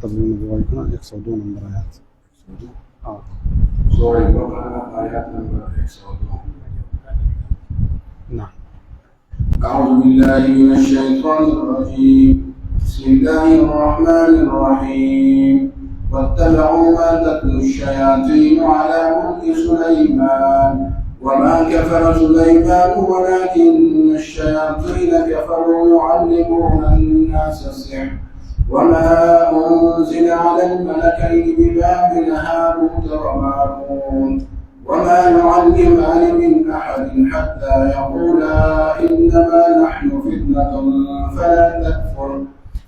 زمونه دی وایي کنه 102 نمبر آیات. ها سورة البقرة آيات نمبر 102. نعم. أعوذ بالله من الشيطان الرجيم. بسم الله الرحمن الرحيم. واتبعوا ما تتلو الشياطين على ملك سليمان وما كفر سليمان ولكن الشياطين كفروا يعلمون الناس السحر وما أنزل على الملكين ببابل هاروت وماروت وما يعلمان من أحد حتى يقولا إنما نحن فتنة فلا تكفر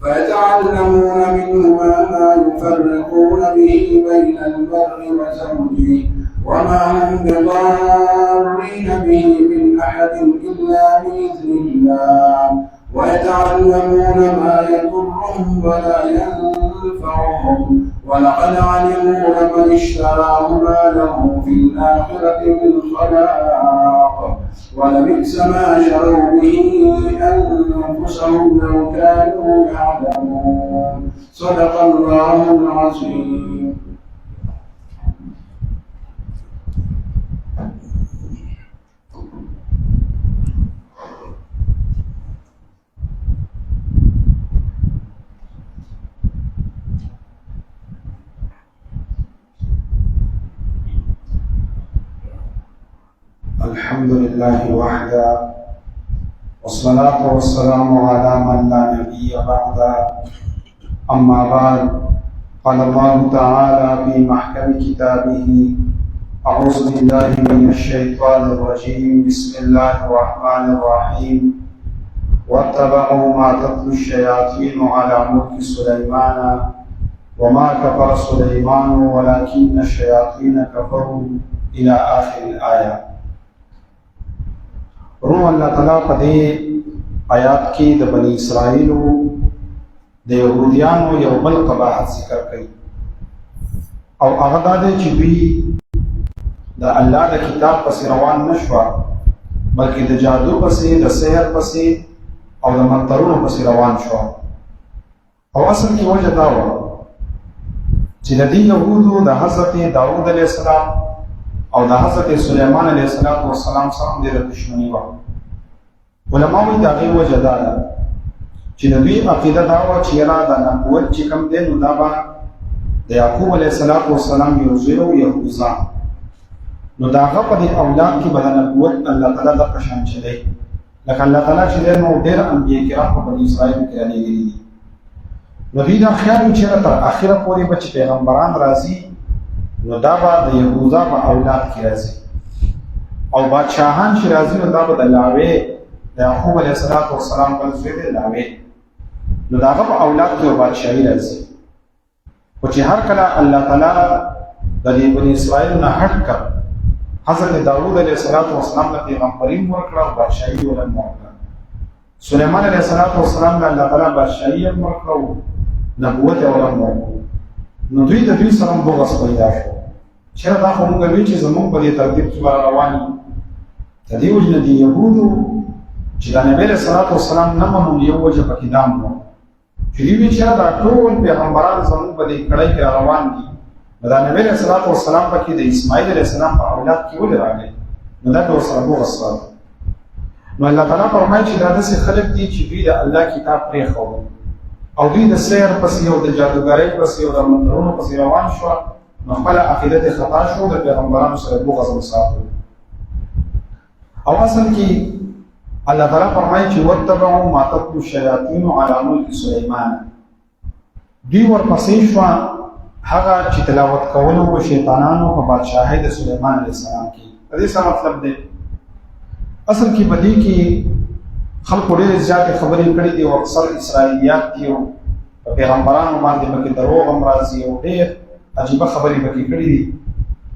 فيتعلمون منهما ما يفرقون به بين المرء وزوجه وما هم بضارين به من أحد إلا بإذن الله ويتعلمون ما يضرهم ولا ينفعهم ولقد علموا لمن اشتراه ما له في الآخرة من خلاق ولبئس ما شروا به أنفسهم لو كانوا يعلمون. صدق الله العظيم. الحمد لله وحده والصلاة والسلام على من لا نبي بعده أما بعد قال الله تعالى في محكم كتابه أعوذ بالله من الشيطان الرجيم بسم الله الرحمن الرحيم واتبعوا ما تتلو الشياطين على ملك سليمان وما كفر سليمان ولكن الشياطين كفروا إلى آخر الآية. روح اللہ تعالیٰ پدے آیات کی د بنی اسرائیلو د یهودیانو یو بل قباحت ذکر کړي او هغه دا دی چې دوی د الله د کتاب پسې روان نشوه بلکې د جادو پسې د سحر پسې او د منترونو پسې روان شوه او اصل کې وجه دا وه چې د دې یهودو د حضرت داود علیه السلام او د حضرت سلیمان علیه السلام سره ډېره دښمني وه. علما وایي د هغې وجه دا ده چې د دوی عقیده دا وه چې یاره دا نبوت چې کوم دی نو دا به د یعقوب علیه السلام یو زوی و یهوذا نو د هغه په دې اولاد کې به د نبوت الله تعالی دغه شان چې دی لکه الله تعالی چې دی نو ډېر انبیا کرام په بني اسرائیلو کې رالیږلي دي نو دوی دا خیال وي چې تر اخره پورې به چې پیغمبران راځي نو دا به د یهوذا په اولاد کې راځي او بادشاهان چې راځي نو دا به د لاوی د یعقوب علیه السلام بل زوی دی لاوی نو د هغه په اولاد کې بادشاهي راځي خو چې هر کله الله تعالی د دې بني اسرائیل نه هټ کړ حضرت داود علیه السلام له پیغمبري ورکړه او بادشاهي ولم ورکړه سلیمان علیه السلام له الله تعالی بادشاهي ورکړه او نبوت ولم ورکړه نو دوی د دوی سره بغض پیدا شو چېرې دا خو موږ وایو چې زموږ په دې ترتیب کې به روان یو د دې وجې نه د یهودو چې د نبي علیه السلام نه منل یو وجه پکې دا هم و چې دوی وایي چې دا ټول پیغمبران زموږ په دې کړۍ کې روان دي نو د نبي علیه السلام پکې د اسماعیل علیه السلام په اولاد کې ولې راغلی نو دا د ورسره بغض ساتي نو الله تعالی فرمایي چې دا داسې خلک دي چې دوی د الله کتاب پرېښود او دوی د سحر پسې او د جادوګرۍ پسې او د منترونو پسې روان شوه نو خپله عقیدت یې خطا شو د پیغمبرانو سره بغض وساتو او اصل کې الله تعالی فرمایي چې واتبعوا ما تتلو الشیاطین علی ملک سلیمان دوی ورپسې شوه هغه چې تلاوت کولو په شیطانانو په بادشاهۍ د سلیمان علیه السلام کې د دې څه مطلب دی اصل کې په دې کې خلکو ډېرې زیاتې خبرې کړي دي او اکثر اسرائیلیات دي او په پیغمبرانو باندې پکې دروغ هم راځي او ډېر عجیبه خبرې پکې کړي دي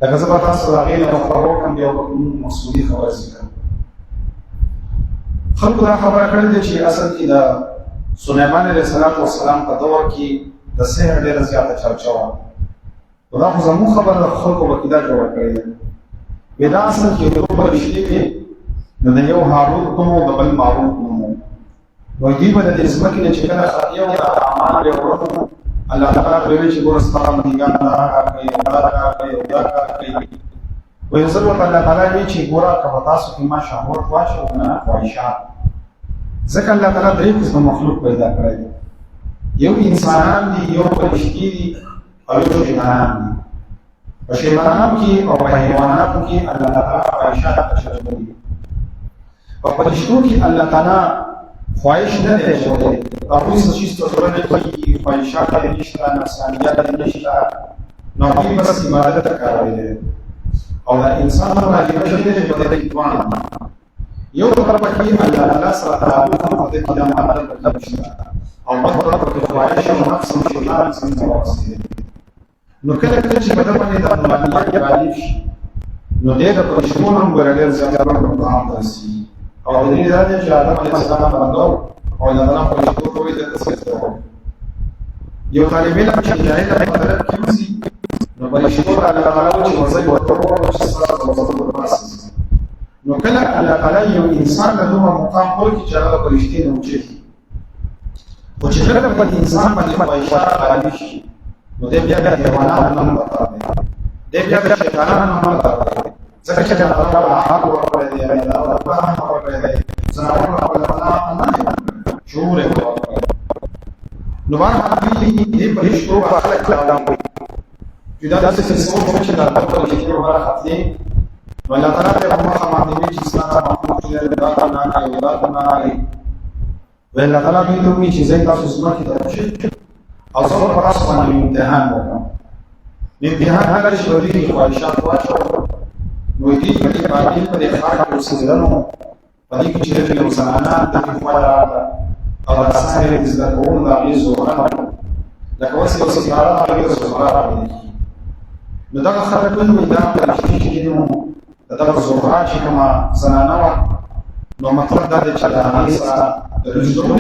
لکه زه به تاسو د هغې نه خبر وکړم بیا به مسؤلي خبره ذکر خلکو دا خبره کړې ده چې اصل کې د سلیمان علیه السلام په دور کې د سحر ډېره زیاته چرچه وه نو دا خو زموږ خبره د خلکو به کې دا جوړه کړې ده وایي دا اصل کې یو به رښتې وي نو د یو هاروت نوم او د بل ماروت نوم نو دوی به د دې ځمکې نه چې کله خطیه او د اعمال یې ورکړو الله تعالی پرې چې ګور ستاره بندګان دا کوي دا کوي دا کوي وې زه په الله تعالی وی چې ګورا کبه تاسو کې ما شهوت واشه نه خواهشات ځکه الله تعالی درې قسم مخلوق پیدا کړی یو انسانان دي یو فرشتي دي او یو شیطانان دي په شیطانانو کې او په حیواناتو کې الله تعالی خواهشات تشریح دي او په فرشتو کې الله تعالی خواهش نه دی شوی او هیڅ شي ستاسو نه کوي خواهشات یې نشته نفسانیت یې نشته نو هغه بس عبادت کوي او دا انسان راځي چې دې په دې کې وانه یو طرف کې الله تعالی سره تعامل کوي د دې عمل نشته او په طرف کې خواهش او نفس شیطان څنګه واسطه نو کله چې بدل باندې د معنی غالب شي نو دې د پښتون هم ورغل زیات په عام درسي او دې راځي چې آدم علیه السلام باندې او الله تعالی په شکر کوي د تسلیت یو طالب علم چې جاهل په طرف کې وسی نو په شکر الله تعالی چې وځي ورته چې سره نو کله الله تعالی یو انسان له دوه مقام ورکړي چې هغه فرشتي نه وچی او چې کله په انسان باندې خواهشات غالب شي نو دې بیا د حیواناتو نه مطلب دی بیا د شیطانانو نه مطلب دی ځکه چې الله تعالی حق ورکړی دی الله تعالی حق ورکړی دی زناور الله تعالی شعور ورکړي نو باندې دې فرشتو په خلق کلام کوي چې دا څه څه چې دا په فرشتو برخه دي الله تعالی په مخه باندې چې ستاسو مخکې دا نه کوي دا نه کوي ولا تعالی دوی چې زه تاسو سره کې ترشي او څو پر تاسو باندې امتحان وکړم امتحان هغه چې ورته خواهشات واچو نو دې په دې باندې په دې ښار کې اوسېدلو په دې کې چې د انسانانو د خپل او اساسي د زړونو د ایزوره لکه اوس یو څه کارا هغه زوره نو دا خلک په دې دا چې نو دا زوره چې کومه زنانه نو مطلب دا دی چې هغه سره د رښتونو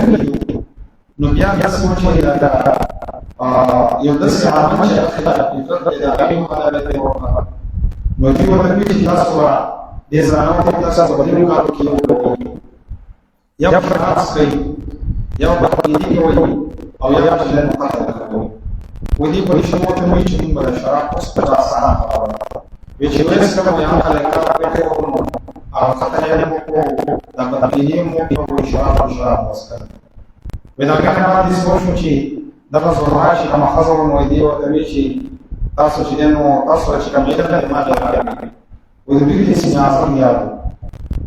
نو بیا څه چې دا یو د سیاحت چې خلک د هغه مقاله ته ورغله نو دې ورته چې تاسو دې زنانه په تاسو باندې کار کوي یا په تاسو کوي یا په دې کوي او یا په دې مقاله کوي و دې په شمو ته مې چې موږ شراب اوس په اسانه خبره وي چې وایي کوم یو کار کوي او خاطر یې مو دا په دې مو په شراب وسکه ودا کنه باندې سوچو چې دا په زوره شي کوم خزر مو دی او دوی چې تاسو چې نو تاسو چې کوم یو ته ما ته راغلی و دې دې چې اعظم یاد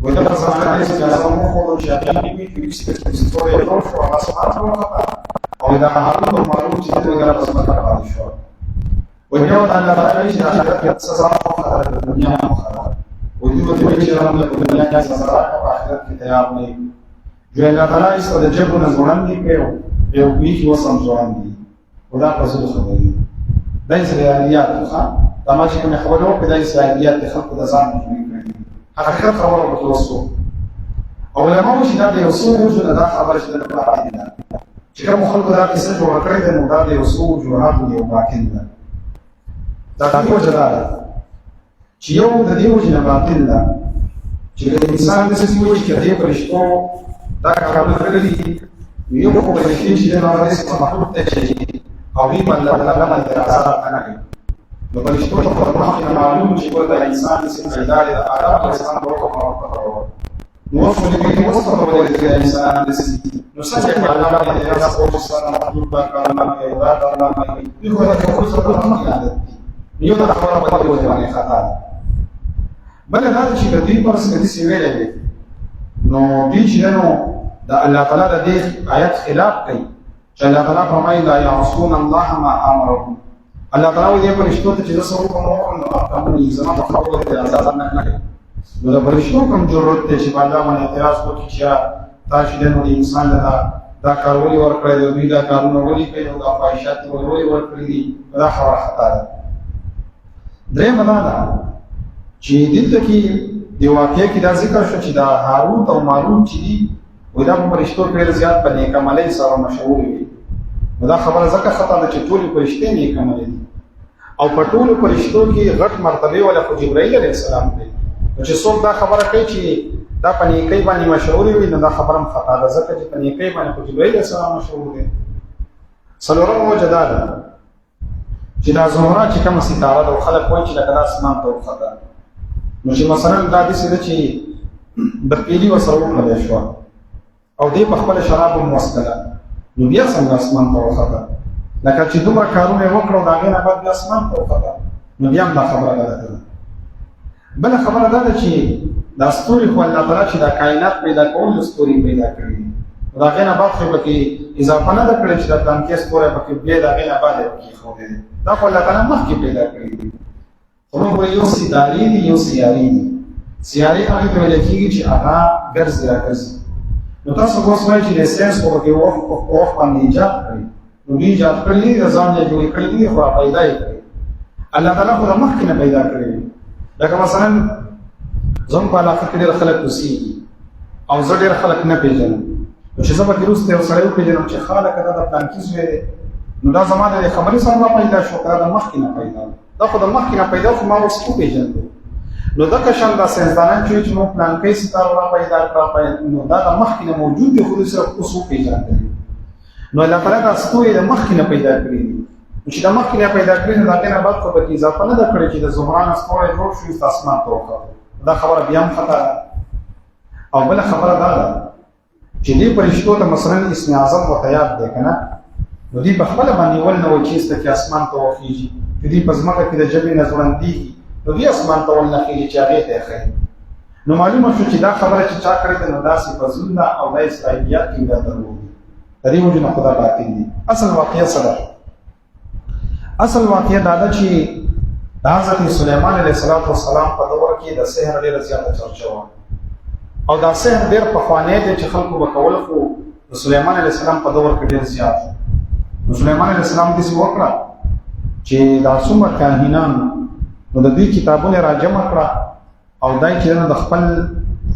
و دا په زمانه کې چې اعظم مو خو چې هغه دې چې ستوري ټول شو هغه سمات او دا هغه په معلومات چې دغه په سمات راځي شو و یو د الله تعالی چې آخرت سزا او د دنیا مخاطر و دې چې رحمت په دنیا کې سزا او آخرت کې تیار نه جو الله تعالی است د جبر نه ځوان دی په یو کې وسم ځوان دی خدا په څه خبرې دا اسرائیلیات ښه دا ما چې کوم خبرو په دای اسرائیلیات خلق د ځان نه کړی حقیقت خبره په توسو او علماء چې دا د اصول وجود دا خبره چې د باطل ده چې کوم خلق دا کیسه جوړ کړی دی نو دا د اصول جوړات دی او باطل ده دا ټول جدا چې یو د دې وجه باطل ده چې انسان د څه وایي چې دې پرشتو دا کارونه کړی یو په پرشتي چې د نړۍ څخه مخلوق ته شي او وی باندې الله باندې اعتراضات نه کوي نو پرشتو ته په معلوم چې د انسان د پیدا د آدم علیه السلام ورته نو څه دې اوس په وړاندې د انسان د نو څنګه چې الله باندې اعتراض او سره مخلوق دا کارونه کوي دا کارونه کوي یو دا کوم څه نه یاد یو دا خبره په دې باندې خطا ده بل دا چې د دې پر څه دې ویلې نو دې چې نو دا الله تعالی د دې آیت خلاف کوي چې الله تعالی فرمایي لا يعصون الله ما امرهم الله تعالی دې فرشتو ته چې زه کوم نو هغه زما په خبره ته اجازه نه کوي نو دا فرشتو کوم ضرورت دی چې باندې باندې اعتراض وکړي چې تاسو دې نو انسان دا کار ولي ورکړی دی دا کارونه ولي کوي او دا خواهشات ولي ورکړي دي دا خبره خطا ده درې مداله چې دلته کې دی واقعي کې دا ذکر شو چې دا هاروت او ماروت چې دي ودا په فرشتو کې زیات په نیک عملي سره مشهور وي دا خبره ځکه خطا ده چې ټول فرشتي نیک عملي دي او په ټول فرشتو کې غټ مرتبه ولا خو جبرائیل علیه السلام دی چې څوک دا خبره کوي چې دا په نیکي باندې مشهور وي نو دا خبره خطا ده ځکه چې په نیکي باندې خو جبرائیل علیه السلام مشهور دی څلورم وجه دا ده چې دا زهره چې کومه ستاره ده او خلک وایي چې لکه دا اسمان ته وخته، نو چې مثلا دا داسې ده چې بدپیلي ورسره وکړلی شوه او دی په خپله شراب هم وڅښله، نو بیا څنګه اسمان ته وخته؟ لکه چې دومره کارونه یې وکړه او د هغې نه بعد بیا اسمان ته وخته، نو بیا هم دا خبره غلطه ده. بله خبره دا ده چې دا ستوري خو الله تعالی چې دا کائنات پیدا کول ستوري پیدا کړي دي، د هغې نه بعد خو یې پکې اضافه نه ده کړې چې دا پلانکې ستوری پکې بیا د هغې نه بعد یې پکې ایښودی دی، دا خو الله تعالی مخکې پیدا کړي دي. خو موږ وایو یو ستارې دي یو سیارې دي. سیارې هغې ته ویلی کېږي چې هغه ګرځي راګرځي. نو تاسو به اوس وایئ چې د ساینس خو پکې وخت باندې ایجاد کړي، نو دوی ایجاد کړي دي د ځان یې جوړې کړي دي خو پیدا یې کړي. الله تعالی خو د مخکې نه پیدا کړي دي. لکه مثلا زموږ په علاقه کې ډېر خلک اوسېږي او زه ډېر خلک نه پېژنم، نو چې زه به وروسته یو سړی وپېژنم چې ښه لکه دا د فلانکي زوی دی، نو دا زما د خبرې سره را پیدا شو که دا د مخکې نه پیدا دا خو د مخکې نه پیدا خو ما اوس وپېژندو. نو دغه شان دا ساینسدانان چې وایي چې موږ فلانکۍ ستاره را پیدا کړه، نو دا د مخکې نه موجود دی خو دوی صرف اوس وپېژندلي. نو الله تعالی دا ستوري د مخکې نه پیدا کړي دي، نو چې د مخکې نه پیدا کړي نو د هغې نه بعد خو پکې اضافه نه ده کړې چې د زهره نه ستوری جوړ شو ایسته اسمان ته وخته، دا خبره بیا هم خطا ده. او بله خبره دا ده چې دې فرشتو ته مثلا اسم اعظم ورته یاد دی که نه، نو دوی په خپله باندې ول نه وایي چې ایسته کې اسمان ته وخېږي، چې دوی په ځمکه کې د ژبې نه ځوړندېږي، نو دوی اسمان ته ول نه خېږي چې هغې ته یې ښایي. نو معلومه شو چې دا خبره چې چا کړې ده نو داسې فضول ده او دا اسرائیلیات کې دا دروغ دي، د دې وجې نه خو دا باطل دي. اصل واقعه څه ده؟ اصل واقعه دا ده چې د حضرت سلیمان علیه السلام په دور کې د سحر ډېره زیاته چرچه وه او دا سحر ډېر پخوانی دی چې خلکو به کول، خو د سلیمان علیه السلام په دور کې ډېر زیات. نو سلیمان علیه السلام داسې وکړه چې دا څومره کاهنان نو د دوی کتابونه را جمع کړه او دا یې چې د خپل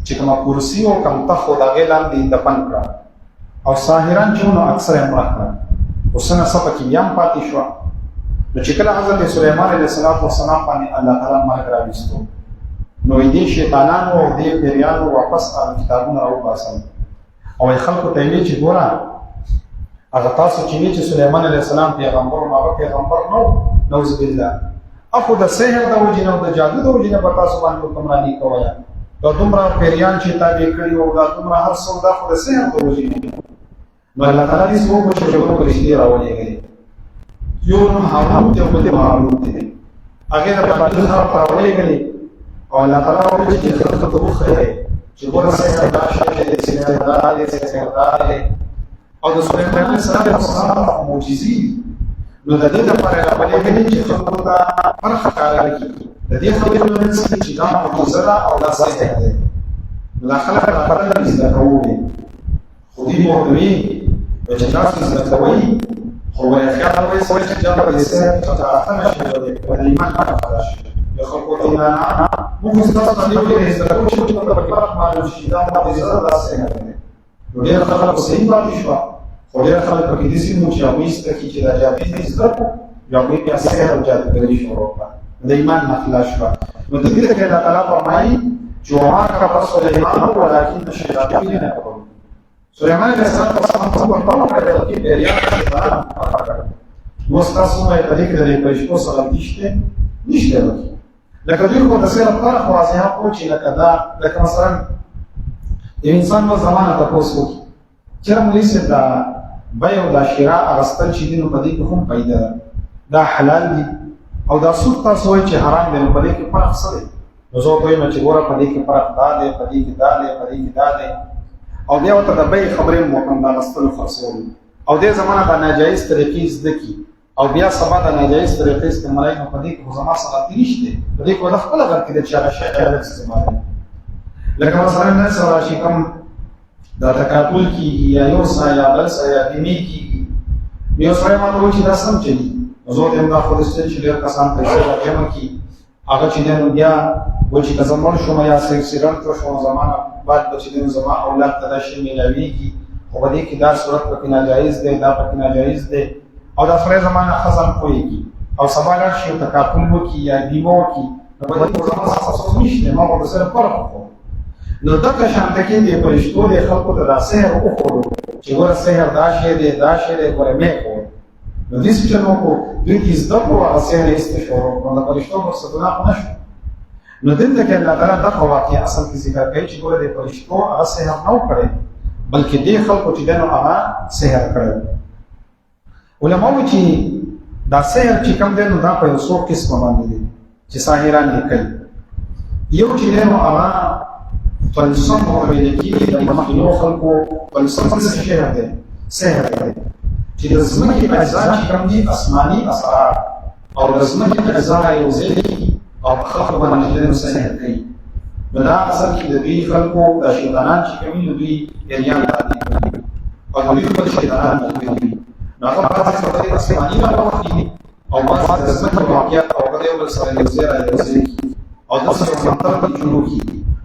چې کومه کرسي او کوم تخت و د هغې لاندې دفن کړه او ساحران چې نو اکثر یې مړه کړه، اوس نه څه پکې بیا هم پاتې شوه. نو چې کله حضرت سلیمان علیه السلام باندې الله تعالی مرګ راوستو، نو دې شیطانانو او دې پیریانو واپس هغه کتابونه راوباسل او خلکو ته یې چې ګوره هغه تاسو چې سلیمان علیه السلام پیغمبر او هغه پیغمبر نو نعوذ بالله اخو د سحر د وجې نه او د جادو د وجې نه به تاسو باندې حکمراني کوله، دا دومره پیریان چې تابع کړي او دا دومره هر څه دا خو د سحر د وجې نه. نو الله تعالی دې څوک چې څوک فرشتې راولېږلې، یو نوم هاروت او بل ماروت دی، هغې د باطل حرف راولېږلې او الله تعالی وایي چې خلکو ته وښایئ چې ګوره سحر دا شی دی، سحر دا دی، سحر دا دی. او د سلیمان علیه السلام معجزې دي، نو د دې لپاره یې راولېږلې چې خلکو ته فرق ښکاره کړي د دې خبرې نه چې دا معجزه ده او دا سحر دی. نو دا خلک راپرله زده کوي، خو دوی به ورته وایي چې تاسو زده کوئ خو خیال وایي چې دا به د سحر څخه نه شي او د ایمان نه خبره شي. د خلکو ته نه موږ ستاسو ته وایو چې زده کوو چې موږ ته پکې فرق معلوم شي، دا معجزه ده دا سحر دی. نو ډېر خلک صحیح پاتې شوه، خو ډېر خلک پکې داسې وو چې هغوی زده کړي چې دا جادو دې زده کړو، هغوی بیا سحر او جادوګري شروع کړه، د ایمان نه خلاص شوه. نو دې ته کې الله تعالی فرمایي چې وما کفر سلیمان ولکن الشیاطین کفروا. سلیمان علیه السلام په خپل کار کې پیریان شیطانان کړل. نو ستاسو نه په دې کې د پښتو سره نشته وکړي. لکه دوی خو د سحر لپاره خو واضحه وو چې لکه دا لکه مثلا یو انسان په زمانه تاسو وکړي چېرې مولوي صاحب دا بیع او دا شراء اخیستل چې دي نو په دې کې هم پیدا ده، دا حلال دي او دا سود تاسو وایئ چې حرام دی، نو په دې کې فرق څه دی؟ نو زه ورته وایم چې ګوره په دې کې فرق دا دی، په دې کې دا دی، په دې کې دا دی. او بیا ورته د بیع خبرې مو وکړم، دا اخیستلو خرڅولو او دې زمانه دا ناجایز طریقې زده کړي او بیا سبا د ناجایز طریقې استعمالوي، نو په دې کې خو زما صلاحیت نشته، په دې کې به د خپله غر کې د چې هغه شی غلط استعمالوي. لکه مثلا نن سبا راشي کوم دا تکاپل کېږي یا یو څه یا بل څه یا بیمې کېږي، نو یو سړی ما ته وایي چې دا سم چلي، نو زه ورته وایم دا خو داسې دی چې ډېر کسان پیسې را جمع کړي، هغه چې دی نو بیا وایي چې که زه مړ شوم یا اکسیډنټ وشوم زما نه بعد به چې دی نو زما اولاد ته دا شی میلاویږي، خو په دې کې دا صورت پکې ناجایز دی، دا پکې ناجایز دی او دا سړی زما نه ښه ځان پوهېږي او سبا لاړ شي تکاپل وکړي یا بیمه وکړي، نو په دې کې زما څه څوک نشته، ما به ورسره فرق وکړو. نو دغه شانته کې د فرشتو د خلکو ته دا سحر وښودو چې ګوره سحر دا شی دی، دا شی دی، ګوره مې کړو. نو دې څه چلو کو دوی دې زده کړو هغه سحر یې استشوره نو د فرشتو مقصدونه خو نشو نو دلته کې الله تعالی دا واقعي اصل کې ذکر کوي چې ګوره د فرشتو هغه سحر نه کړی بلکې دې خلکو چې دنو هغه سحر کړی علماء چې دا سحر چې کوم دی نو دا په یو څو قسمه باندې دي چې ساحران یې کوي یو چې دنو هغه فلسفه ویل کېږي د مخکینو خلکو فلسفه څه شی دی سحر دی چې د ځمکې اجزا چې کوم دي آسماني اسرار او د ځمکې اجزا یو ځای دي او خلق باندې د سحر کوي نو دا اصل کې د دوی خلکو د شیطانان چې کوي نو دوی یریان دي او دوی خپل شیطانان کوي نو هغه په تاسو آسماني راوړي او بعض د ځمکې واقعیت او د یو بل سره یو ځای راځي او د څه منطق کې جوړ کی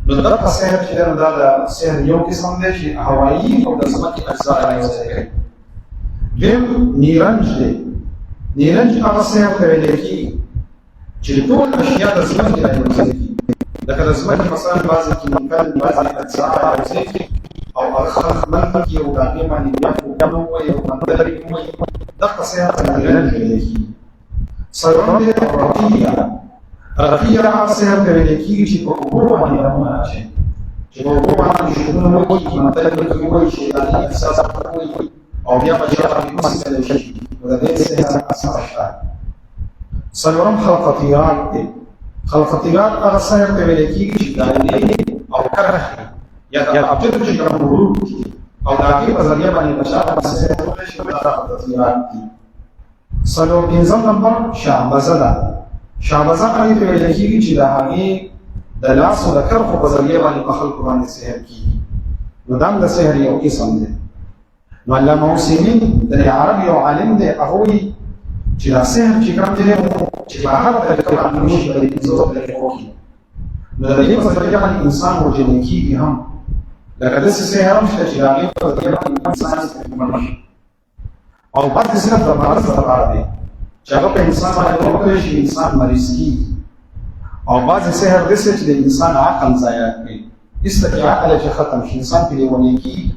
نو دا په سحر چې دا د سحر یو قسم دی چې هوایی او د ځمکې اجزا راځي کوي دیم نیرنج دی نیرنج هغه سحر ته ویل کېږي چې ټول اشیاء د ځمکې راځي لکه د ځمکې مثلا بعضې کیمیکل بعضې اجزا راځي او هغه خلق منفل کړي او د هغې باندې بیا خوبونه ووایي او مندرې ووایي دغه سحر ته نیرنج ویل کېږي څلورم دی رقیه رقیه هغه سحر ته ویل کېږي چې په اوبو باندې رامونه اچوي چې په اوبو باندې شیطانونه ووایي مندرې ووایي شیطاني احساسات ووایي او بیا په چا باندې مسئله شي او د دې سحر اثر شته څلورم خلقتیات دی خلقتیات هغه سحر ته ویل کېږي چې دایرې او کرښې یا د ابجد چې کوم حروف دي او د هغې په ذریعه باندې په چا باندې سحر وکړی شي دا خلقتیات دي څلور پنځم نمبر شعبزه ده شعبزه هغې ته ویل کېږي چې د هغې د لاس او د کرښو په ذریعه باندې په خلکو باندې سحر کېږي نو دا هم د سحر یو قسم دی نو علامه حسیني د عرب یو عالم دی هغه وایي چې دا سحر چې کوم دی چې په هغه طریقه باندې موږ په دې څو طریقو کې نو د دې په طریقه باندې انسان وژل کېږي هم لکه داسې سحر هم شته چې د هغې په طریقه باندې انسان استعمال شي او بعضې صرف د مرض لپاره دی چې هغه په انسان باندې وکړی شي انسان مریض کېږي او بعضې سحر داسې چې د انسان عقل ضایع کړي ایسته کې عقل چې ختم شي انسان پرې لیونی کېږي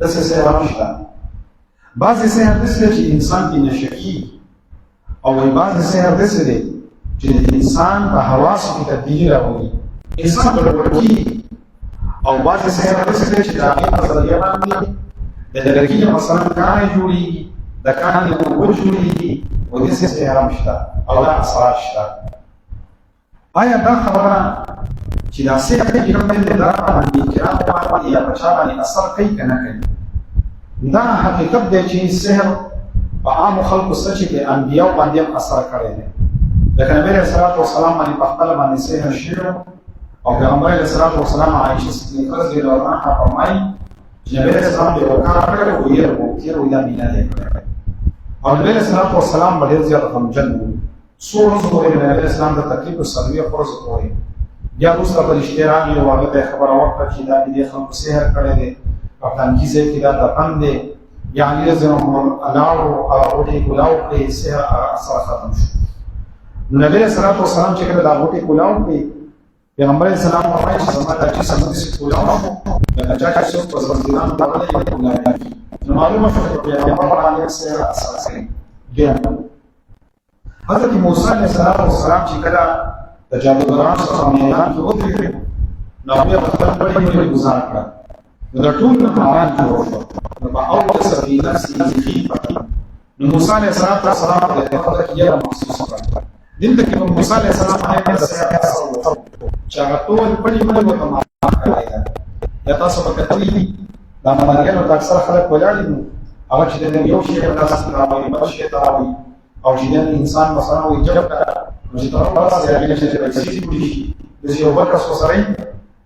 داسې سحر هم شته بعضې سحر داسې چې انسان پرې نشه کېږي او بعضې سحر داسې دی چې د انسان په حواسو کې تبدیلي راولي انسان ګډوډ کېږي او بعضې سحر داسې دی چې د هغې په ذریعه باندې د لرګي مثلا کاڼی جوړېږي د کاڼي اوبه جوړېږي او داسې سحر هم شته او دا اثرات شته آیا دا خبره چې دا سحر چې کوم دی دا باندې کرام باندې یا په چا باندې اثر کوي که نه کوي دا حقیقت دی چې سحر په عامو خلکو سره چې د انبیاو باندې هم اثر کړی دی لکه نبی علیه الصلاة والسلام باندې په خپله باندې سحر شوی او پیغمبر علیه الصلاة والسلام عایشه صدیقه رضی الله عنها فرمایي چې نبی علیه السلام یو کار کړی و یې وکړ او دا مینه دی کړی او نبی علیه الصلاة والسلام به ډېر زیات غمجن و څو ورځو پورې نبی علیه السلام ته تکلیف و څلوېښت ورځو پورې بیا وروسته فرشتې راغلې او هغه ته یې خبره وکړه چې دا دې خلکو سحر کړی دی په فلانکي ځای کې دا دفن دی یا علی رضی الله عنه لاړو هغه غوټې کولاو کړې سحر اثر ختم شو نو نبی علیه الصلاة والسلام چې کله دا غوټې کولاو کړې پیغمبر علیه السلام فرمایي چې زما دا چې سمدستي کولاو لکه چا چې څوک په زنځیرانو تړلی وي کولاو کړي نو معلومه شوه چې پیغمبر باندې سحر اثر کوي دویم حضرت موسی علیه السلام چې کله د جادوګرانو سره میدان کې ودرېد نو هغوی به خپل پړی پړی ګزار کړه نو د ټول نه باران جوړ شو نو په اوجس فی نفسه خیفة نو موسی علیه السلام په خبره کې یره محسوس کړه دلته کې موسی علیه السلام باندې سحر اثر وکړ چې هغه ټول پړی پړی ورته معاف کړی ده یا تاسو به کتلي دا مبارکانو ته اکثر خلک ولاړ دي نو هغه چې د یو شی په لاس کې راوړي بل شی ته راوړي او چې د انسان مثلا وایي جب نو چې تاسو تاسو یې هغه چې پیسې جوړي شي د یو بل کس سره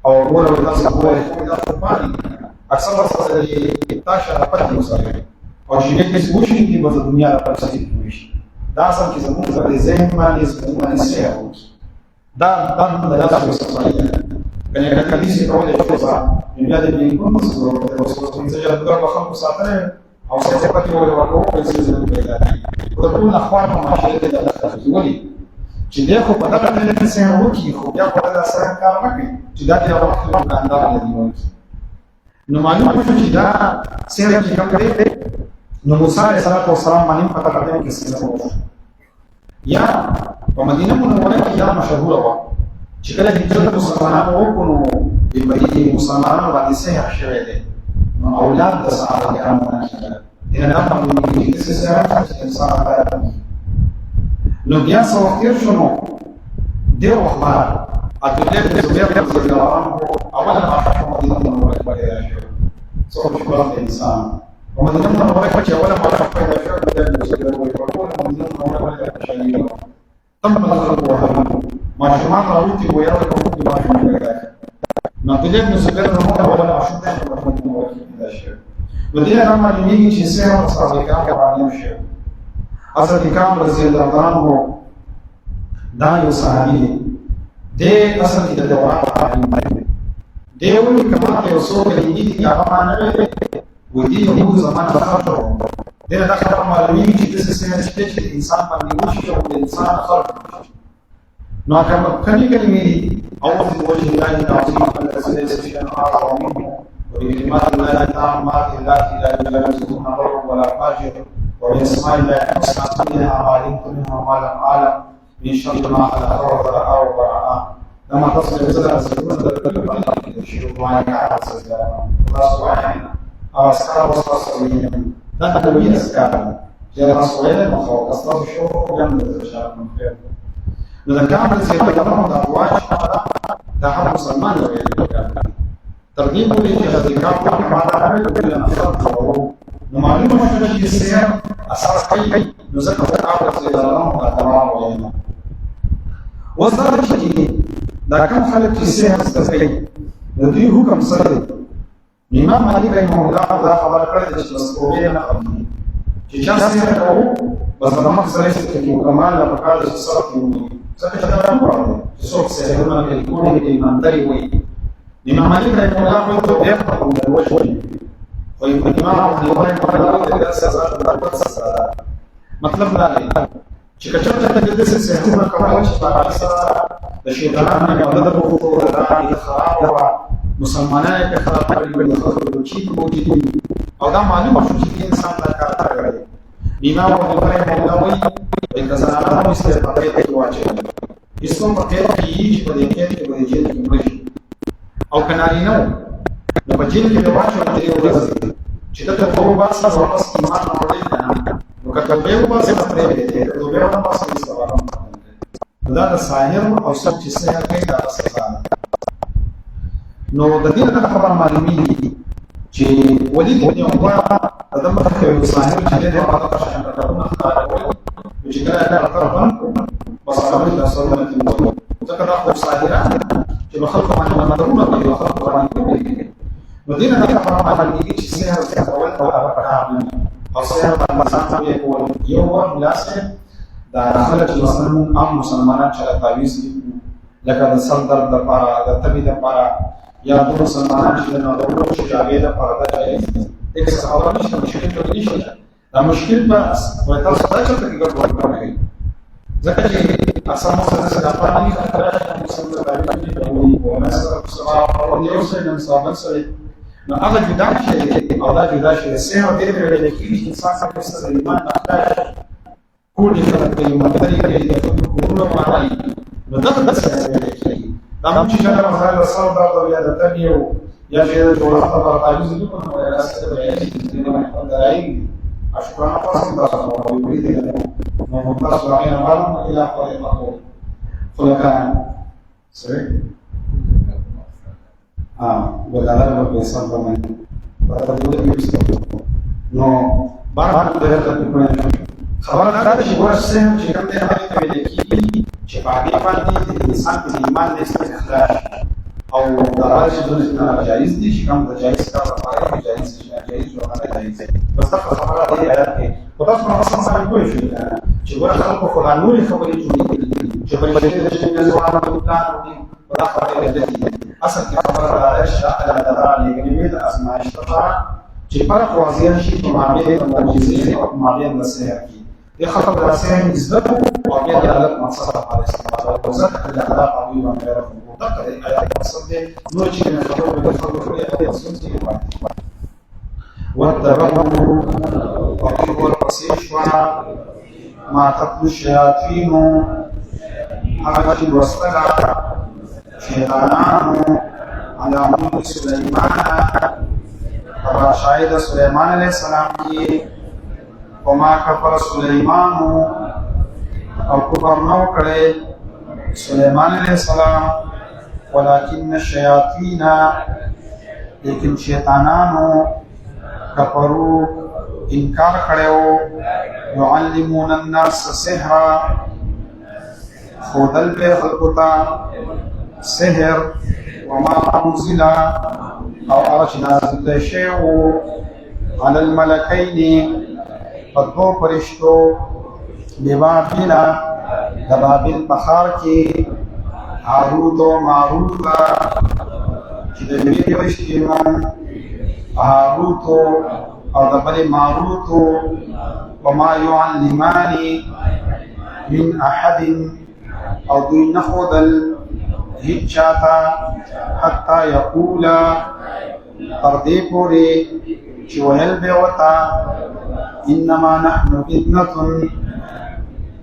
او ګوره تاسو ګوره دا باندې اکثر وخت د تاسو په پټه وسره او چې دې څه وشي چې په دنیا را پاتې کیږي دا اصل کې زموږ د ذهن باندې زموږ سحر دا تاسو سره کنه کله چې کومه څه بیا د دې کوم څه ورته چې دا په خلکو ساتره او څه پاتې ورکو په څه ځای پیدا په ټول اخبار په ماشه کې د تخصصي چې دا خو په دغه ډول کې سحر وکړي خو بیا په دغه سره کار نه کوي چې دا د وخت دکاندار لري نو معلومه شو چې دا سحر چې کوم دی نو موسی علیه السلام باندې په تقدم کې سره یا په مدینه منوره کې یا مشهور و چې کله هجرت مسلمانانو وکړو د بری مسلمانانو باندې سحر شوی دی نو اولاد د صحابه کرامو نه کېدل دغه نه باندې چې سحر انسان راځي نو بیا څو وخت تیر شو نو دی وخبار عبدالله بن زبیر رضی الله عنه اوله مره په مدینه منوره کې پیدا شو څو خوشبخت انسان په مدینه منوره کې اوله مره پیدا شو د زبیر په مدینه منوره کې شهید تم په ماشومان راوتی و یو کوم د ماشومان پیدا نو عبدالله بن زبیر نو اوله ماشوم ته په مدینه منوره کې پیدا شو نو دې رحمه الله چې سره صحابه کرام باندې شو حضرت کعب رضی الله عنه دا یو صحابي دی اصل کې د دوران عالم دی وی کما ته اوسو کې دي چې هغه باندې و دي یو زمانه خطر دی دا خبره معلومي چې د سیستم چې انسان باندې وشي او د انسان خلق نو کوم کلمې اعوذ بوجه الله العظیم الذي ليس شيئا اعظم منه وبكلمات الله التامات التي لا يجاوزهن بر ولا فاجر وباسماء الله الحسنى كلها ما علمت منها وما لم اعلم من شر ما خلق وبرأ وبرأ لما تصل بصدر السكون تشير معك على السجدة الله سبحانه أسكار وصفصلين لا تدوين أسكار جاء رسولين المخوض أصلاف الشوق يمد الرشاق من خير لذا كان الزيطة يضرم دعواش ده حرب مسلمان وغير ترغيب لي جهة ذكار وحمد عمل وإلى نفسه وروه نمعلم مشهد السير أساس حي نذكر تعالى زيد الله أدوار وغيره وصدر شديد دا کوم خلک چې سحر زده کوي د دوی حکم سره دی امام مالک رحمه الله دا خبره کړې چې مسکوبې نه خبرې چې چا سحر کوو بس د مخ سره چې کمال لا پکار د سره کوي ځکه چې دا راوړل چې څوک سحرونه کوي کومه کې ایمانداري وي امام مالک رحمه الله په دې په وجه خو امام حنیفه رحمه الله دا سزا مطلب دا دی چې کچا ته د دې سحرونه کوي چې په سره د شیطانانو نه مدد وکړو دا د خراب او مسلمانانو کې خراب کړي د خلکو چې موجودي او دا معلومه شو چې انسان دا کار کوي امام ابو بکر الله وی د زنانو استفاده کوي واچي اسلام په کې چې په دې کې په دې کې مرشي او کنارینو نو په جیل کې د واچو د یو ورځ چې د توبه واسه واپس ایمان اوري نو کله به واسه پرې دې توبه واسه استواره دا د ساحر او سب چې سحر کوي دا سزا نو د دې خبره معلومیږي چې ولید ابن عمر د مخکې یو ساحر چې د هغه په شان کارونه کوي چې کله دا راځي بس هغه د اصلونه کوي ځکه دا خو ساحران چې خلکو باندې مدرونه کوي او خلکو باندې کوي نو دې نه خبره معلومیږي چې سحر کول او هغه پکار نه او سحر باندې ځان ته کول یو ور لاسه دا خلک چې عام مسلمانان چې تعویض لیکو لکه د سر درد لپاره د تبې لپاره یا د مسلمانان چې د ناروغ شجاعت لپاره دا جایز دي هیڅ خبره نشته مشکل جوړ نشي دا مشکل بس وای تاسو دا چې څنګه ګډوډ کوي ځکه چې اساسا څه د پاره نه راځي مسلمان باندې او مثلا او یو څه نن صاحب سره نو هغه جدا شي او دا جدا شي سه او دې په لکه کې انسان څخه څه ایمان اخلاق کول دي کوي مدري کوي د کورونو معنی نو دا څه کوي دا موږ چې څنګه مثلا رسول دا یا د تنیو یا چې د جوړه په تعویض لیکو نو یا څه کوي چې دې باندې راځي اشکرانه پسند تاسو او دې نو تاسو راغلی معلوم الى قول مقول خلقان سره وګالر په حساب باندې نو بار دغه ته خبر دا چې ورسې چې کوم ته هغه ته ویل کیږي چې باندې د انسان په ایمان د استخلاص او دا چې د جایز دي چې کوم د جایز کار لپاره جایز دي جایز او نه جایز بس دا خبره دی راځي په تاسو نه سم کوی شي چې ورته خلکو خو نوري خبرې جوړې چې په دې چې د ځوانانو په پلان دي دا خبره ده اصل کې خبره راځي چې دا لګنې د ازمایښت لپاره چې فرق واضح شي په معاملې د معجزې او معاملې د سحر کې د خطر د سحر نسبت او بیا د عدالت مقصد لپاره استعمال او ځکه د عدالت او یو غیر دا د آیات مقصد دی نو چې نه خبرو د خبرو په اړه څه څه وایي وتبعوا ورپسې ما تتلو الشياطين هغه چې لوستله شیطانانو على ملک سلیمان پر شاید سلیمان علیہ السلام کی وما کفر سلیمان او کفر نو کړي سلیمان علیہ السلام ولكن الشیاطین لیکن شیطانانو کفرو انکار کړو يعلمون الناس سحرا خودل به خلقتا سحر وما انزل او ارش نازل شیء على الملكين فدو فرشتو ببابل دبابل بخار کی هاروت و ماروت چې د دې فرشتي نوم هاروت او دبل ماروت وما يعلمان من احد او دوی نخودل هیچ چاہتا حتی یقولا تردی پوری چوہل بیوتا انما نحن فتنة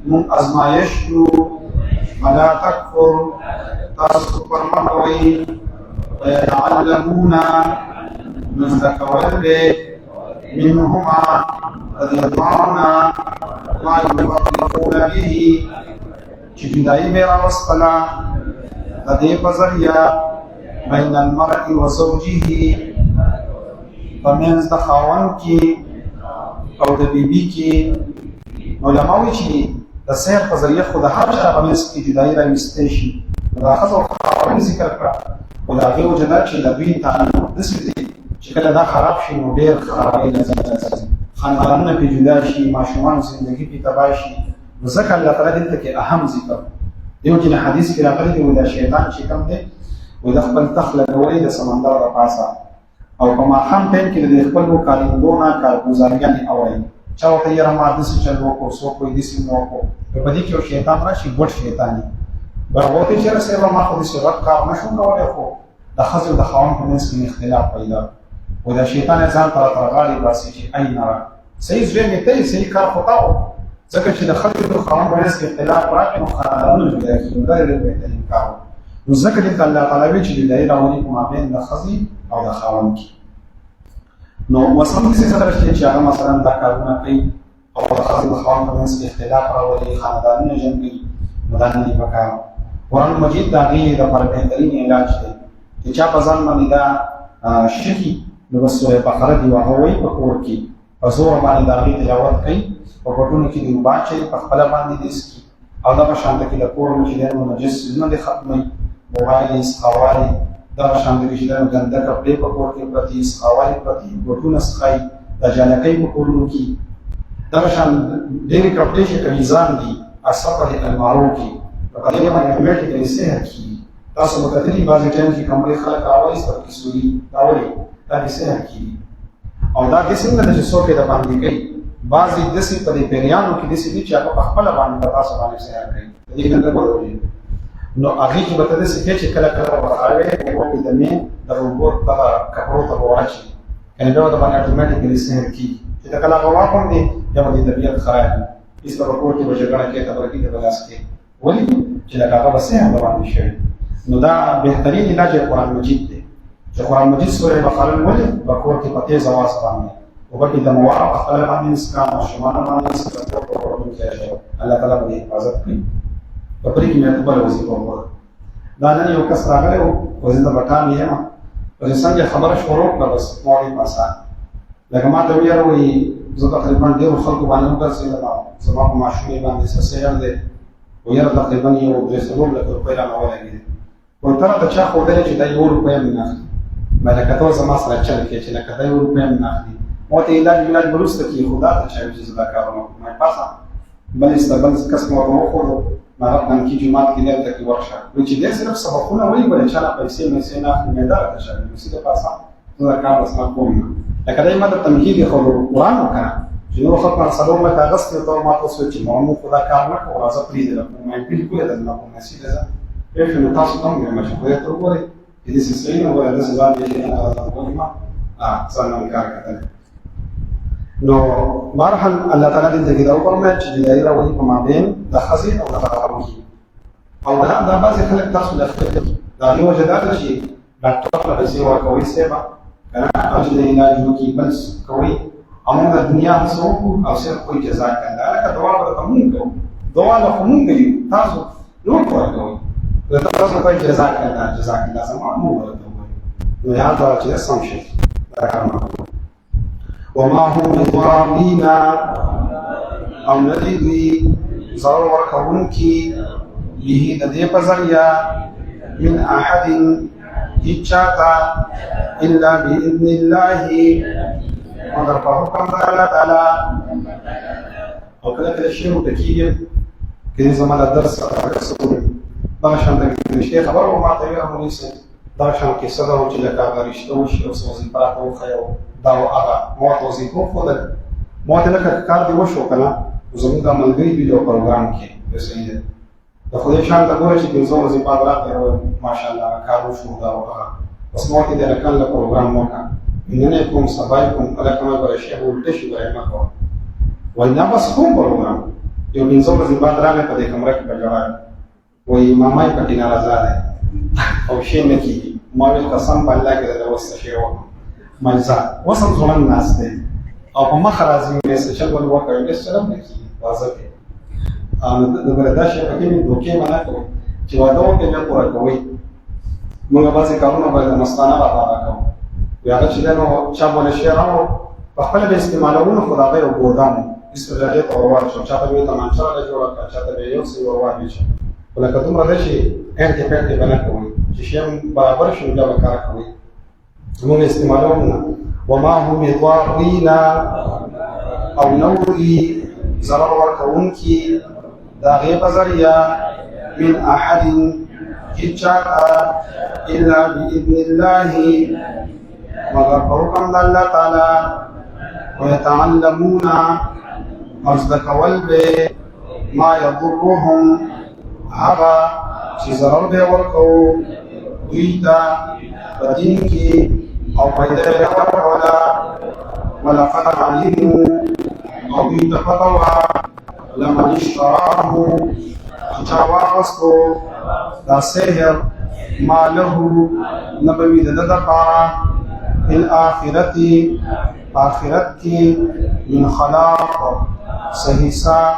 من ازمایشتو ولا تکفر تاسکر مروی ویتعلمون نزدکوال بی منهما تدیطانا ما يفرقون به چپیدائی میرا وسطلا لدے بزریا بین المرء و زوجه فمنز د خاون کی او د بیبی کی علماوی چې د سیر په ذریعه خو د هر چا په منځ کې جدایي راویستی شي دا ښځه او خاوند ذکر کړه خو د هغې وجه دا چې د دوی تعلق داسې دی چې کله دا خراب شي نو ډېر خرابۍ راځي خاندانونه پرې جدا شي ماشومانو زندګي پرې تباه شي نو ځکه الله تعالی دلته کې اهم ذکر دیو چې حدیث کې راغلی دی دا شیطان چې کوم دی وي د خپل تخ لګولی د سمندر د پاسه او په ماښام ټایم کې د خپلو کارندو نه کارګزارګانې اورئ چا ورته یاره ما داسې چل وکړو څوک وایي داسې مې وکړو په دې کې یو شیطان راشي ګوډ شیطان وي هغه ورته چې یاره صاحبه ما خو داسې غټ کار نه شم کولی خو د ښځې او د خاوند په منځ کې اختلاف پیدا و دا شیطان یې ځان ته راته راغاړي باسي چې ای نره صحیح زوی مې ته صحیح کار خو تا و ځکه چې د ښځې او خاوند په منځ کې اختلاف راغی نو خاندانونه جدا کېږي دا ډېر بهترین کار و نو ځکه دلته الله تعالی وایي چې جدایي راولي په مابین د ښځې او د خاوند کې نو مثلا کسی سره چې هغه مثلا دا کارونه کوي او د ښځې د خاوند په منځ کې اختلاف راولي خاندانونه جنګوي نو دا نه دي پکار قرآن مجید د هغې دپاره بهترین علاج دی چې چا په ځان باندې دا شکي نو بس سوره بقره دې هغه وایي په کور کې په زوره باندې د هغې تلاوت کوي په پټونو کې دې اوبه اچوي په خپله باندې دې څکي او دغه شانته کې د کور نه چې دی نو نجس څیزونه دې ختموي موبایل یې څښاوالي دغه شانته کې چې دی نو ګنده کپړې په کور کې پرتې څښاوالي پرتې بوټونه څښئ د جانکۍ په کورونو کې دغه شان ډېرې کپړې چې کمیزان دي اصفه د المارو کې په دې باندې اټومیټیکلي سحر کېږي تاسو به کتلي بعضې ټایم کې کمرې خلک راوایست او کیسوري دا ولې دا د سحر کېږي او دا داسې نه ده چې څوک یې د باندې کوي بعضې داسې په دې پیریانو کې داسې دي چې هغه په خپله باندې په تاسو باندې سحر کوي د دې ګنده بدوي نو هغې کې به ته داسې کوې چې کله کله به راوې اوبه کې د مې دغه اوبو دغه کپړو ته به واچي یعنې بیا به د باندې اټومیټیکلي سحر کېږي چې ته کله هغه واغوندې بیا به دې طبیعت خراب وي هېڅ به په کور کې به جګړه کوې تبرکي ته به لاس کوې ولې چې لکه هغه به سحر د باندې شوی نو دا بهترین علاج قرآن مجید دی چې قرآن مجید سورې بقره ولې په کور کې په تیز اواز باندې اوبه کې د موا په خپله باندې څښه ماشومانو باندې څښه الله تعالی به حفاظت کوي په پرې کې مې بله وظیفه وکړه دا نن یو کس راغلی و زه د بټان یم او چې څنګه خبره شروع کړه بس ما ورې پاسه لکه ما ته ویل وایي زه تقریبا ډېرو خلکو باندې وګرځېدم زما په ماشومې باندې څه سحر دی ویره تقریبا یو 3 لکه روپۍ رانه ولګېدې وایي ته راته چا ښودلی چې دا 1 روپۍ هم نه اخلي ما لکه ته زما سره چل کې چې لکه دا 1 روپۍ هم نه اخلي ما ته علاج به وروسته کېږي خو دا ته چا وایي چې زه دا کارونه وکړم ما پاسه بل کس ما ورته وښودو هغه پنکي جومات کې دلته کې ورشه وایي چې دی صرف سبقونه وایي بلې چا نه پیسې میسې نه اخلي مې دا راته چا وایي موسي د پاسه زه دا کار بس ما کوم نه لکه دی ما ته تمهید ایښودو قرآن وکړه چې نورو خلکو نه 4 لکه اغستې ورته ما ته وسوه چې موږ خو دا کار نه کوو راځه پرېږده ما بالکل یې دلته کوم نصیب ده پرېښه نو تاسو ته هم وایم چې خدای ته وګورئ چې داسې صحیح نه وایي داسې ځان دې ځان نه کار کتلی نو بهرحال الله تعالی دې کې دا وکړم چې د دایره وایي په مابین د خزي او د خاطر او دا بعضې خلک تاسو د دا یو وجه دا ده چې ډاکټر ته پیسې ورکوئ صاحبه که نه او چې د علاج وکړي بل کوئ او موږ د دنیا هڅه وکړو او صرف کوئی جزاک الله لکه دعا به درته مونږ کوو دعا له خو مونږ یو تاسو نور ورکوئ تاسو کوئ جزاک الله زما مونږ ورته ووایو نو یاد وره چې سم شي دا کار مه کوو وما هم بضارین او نه دي دوی ضرر ورکوونکي به د دې په ذریعه من احد هیڅ چاته الا باذن الله مگر په حکم د الله تعالی او کله کله شی ورته کېږي که زما د درس دغه شان د شی خبر و ما ته ویل مولوي صاحب دغه شان کیسه ده چې لکه هغه رشته وشي او څه وظیفات وښیه دا و هغه ما ورته وظیفه وښودل ما ورته لکه کار دې وشو که نه زموږ دا ملګري ویډیو پروګرام کې یو صحیح ده د خدای شان ته ګوره چې پنځه وظیفات راکړې ماشاءالله کار وشو دا و هغه بس ما ورته د رقم له پروګرام وکړه نن کوم سبا کوم کله کومه بل شی ولټ شي غواړم کوم وای نه بس کوم پروګرام یو پنځه وظیفات راغې په دې کمره کې بجوړای وای مامای پکې ناراضه ده او شی نه کیږي ما ویل قسم په الله کې دا وسه شی و مزه وسم ځوان ناس ده او په مخ راځي مې څه چل ول وکړ چې سلام نه کیږي واځه ان د بلدا شي په کې مې دوکې معنا کوي چې واده وکړي نه پوره کوي موږ به کارونه باید مستانه راغلا یا هغه چې نو چا بوله شي راو په خپل به استعمالونه خدای او ګودام استفاده ته ورور شو چا ته به تمانچا له جوړه چا ته به یو څه ورور شي ولکه دومره ده چې انټي پټي بنا کوي چې شی برابر شي دا کار کوي موږ استعمالونه وما هم ضارين او نوري ضرر ورکوونکي دا غیب ذریعہ من احد اجاء الا باذن الله مگر په حکم د الله تعالی ويتعلمون ازد کول به ما يضرهم هغه چې ضرر به ورکو دوی ته په دین کې او پیدا به ورکوله ولقد علموا او دوی ته پته وه لمن اشتراه چې چا واغستو دا سحر ما له نه به وي د ده دپاره في الآخرة آخرت کی من خلاق صحیحا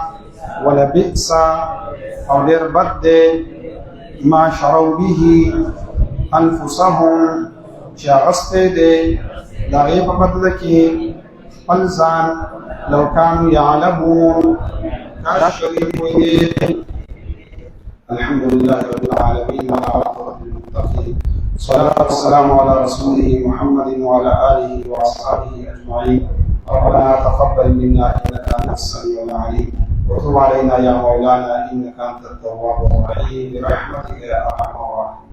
ولبئس او دیر بد دے ما شروا به انفسهم چی اغسطے دے داغی پا بدل کی پلزان لو کانو یعلمون کاش شریف ہوئی الحمد لله رب العالمين والعاقبة للمتقين الصلاة والسلام على رسوله محمد وعلى آله وأصحابه أجمعين ربنا تقبل منا إنك أنت السميع العليم وتب علينا يا مولانا إنك أنت التواب الرحيم برحمتك يا أرحم الراحمين.